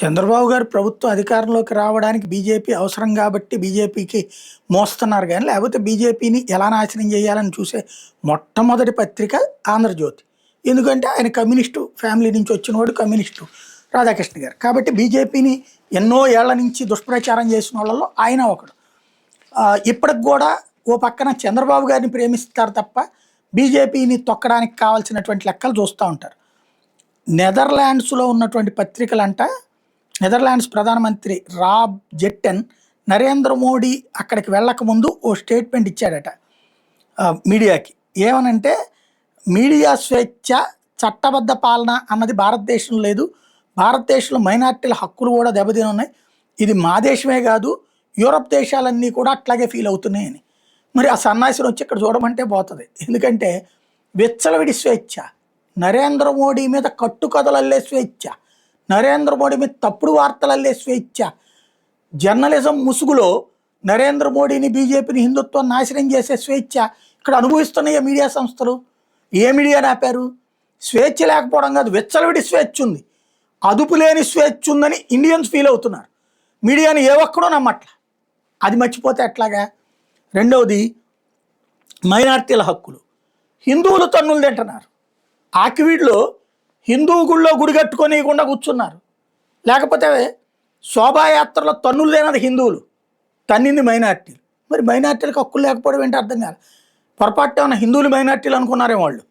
చంద్రబాబు గారు ప్రభుత్వం అధికారంలోకి రావడానికి బీజేపీ అవసరం కాబట్టి బీజేపీకి మోస్తున్నారు కానీ, లేకపోతే బీజేపీని ఎలా నాశనం చేయాలని చూసే మొట్టమొదటి పత్రిక 'ఆంధ్రజ్యోతి'. ఎందుకంటే ఆయన కమ్యూనిస్టు ఫ్యామిలీ నుంచి వచ్చినవాడు, కమ్యూనిస్టు రాధాకృష్ణ గారు. కాబట్టి బీజేపీని ఎన్నో ఏళ్ల నుంచి దుష్ప్రచారం చేసిన వాళ్ళలో ఆయన ఒకడు. ఇప్పటికి కూడా ఓ పక్కన చంద్రబాబు గారిని ప్రేమిస్తారు తప్ప బీజేపీని తొక్కడానికి కావాల్సినటువంటి లెక్కలు చూస్తూ ఉంటారు. నెదర్లాండ్స్లో ఉన్నటువంటి పత్రికలంట, నెదర్లాండ్స్ ప్రధానమంత్రి రాబ్ జెట్టెన్ నరేంద్ర మోడీ అక్కడికి వెళ్ళకముందు ఓ స్టేట్మెంట్ ఇచ్చాడట మీడియాకి. ఏమనంటే, మీడియా స్వేచ్ఛ, చట్టబద్ధ పాలన అన్నది భారతదేశం లేదు, భారతదేశంలో మైనార్టీల హక్కులు కూడా దెబ్బతిని ఉన్నాయి, ఇది మా దేశమే కాదు యూరప్ దేశాలన్నీ కూడా అట్లాగే ఫీల్ అవుతున్నాయని. మరి ఆ సన్నాసిని వచ్చి ఇక్కడ చూడమంటే పోతుంది. ఎందుకంటే విచ్చలవిడి స్వేచ్ఛ, నరేంద్ర మోడీ మీద కట్టుకథలు అల్లే స్వేచ్ఛ, నరేంద్ర మోడీ మీద తప్పుడు వార్తలు అల్లే స్వేచ్ఛ, జర్నలిజం ముసుగులో నరేంద్ర మోడీని, బీజేపీని, హిందుత్వం నాశనం చేసే స్వేచ్ఛ ఇక్కడ అనుభవిస్తున్నాయి మీడియా సంస్థలు. ఏ మీడియాని ఆపారు? స్వేచ్ఛ లేకపోవడం కాదు, విచ్చలవిడి స్వేచ్ఛ ఉంది, అదుపు లేని స్వేచ్ఛ ఉందని ఇండియన్స్ ఫీల్ అవుతున్నారు. మీడియాని ఏ ఒక్కడో నమ్మట్ల. అది మర్చిపోతే ఎట్లాగా? రెండవది మైనార్టీల హక్కులు. హిందువులు తన్నులు తింటున్నారు. ఆకివీడ్లో హిందూ గుళ్ళో గుడి కట్టుకోనియకుండా కూర్చున్నారు. లేకపోతే శోభాయాత్రలో తన్నులు లేనది హిందువులు, తన్నింది మైనార్టీలు. మరి మైనార్టీలకు హక్కులు లేకపోవడం ఏంటి అర్థం కాదు. పొరపాటు ఏమన్నా హిందువులు మైనార్టీలు అనుకున్నారేమో వాళ్ళు.